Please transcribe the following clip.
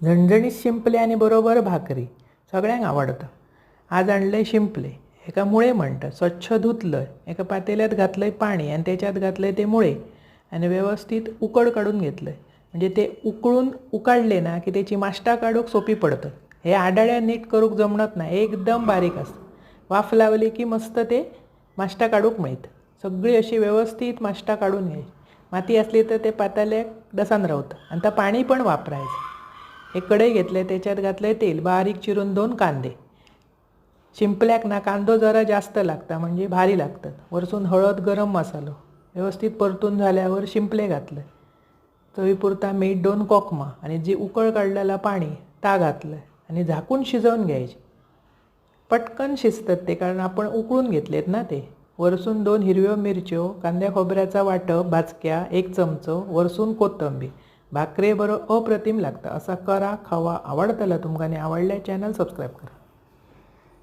झणझणीत शिंपले आणि बरोबर भाकरी सगळ्यांक आवडतं. आज आणलंय शिंपले, एका मुळे म्हणतात. स्वच्छ धुतलं, एका पातेल्यात घातलंय पाणी आणि त्याच्यात घातलंय ते मुळे आणि व्यवस्थित उकड काढून घेतलंय. म्हणजे ते उकाडले ना की त्याची माष्टा काढूक सोपी पडतं. हे आडाळ्या नीट करूक जमणत नाही, एकदम बारीक असतं. वाफ लावली की मस्त ते माष्टा काढूक मिळतं. सगळी अशी व्यवस्थित माष्टा काढून घ्यायची. माती असली तर ते पातेल्याक दसान राहतं आणि त्या पाणी पण वापरायचं. एक कढई घेतले, त्याच्यात घातले तेल, बारीक चिरून 2 कांदे. शिंपल्याक ना कांदो जरा जास्त लागता म्हणजे भारी लागतात. वरसून हळद, गरम मसालो व्यवस्थित परतून झाल्यावर शिंपले घातले. चवीपुरता मीठ, 2 कोकमा आणि जी उकळ काढलेला पाणी ता घातलं आणि झाकून शिजवून घ्यायचे. पटकन शिजतात ते, कारण आपण उकळून घेतलेत ना ते. वरसून 2 हिरव्या मिरच्यो, कांद्या खोबऱ्याचा वाटप भाजक्या 1 चमचो, वरसून कोथिंबीर. भाकरे बरोबर अप्रतिम लागतं. असा करा, खावा, आवडतला तुमका आणि आवडल्या चॅनल सबस्क्राईब करा.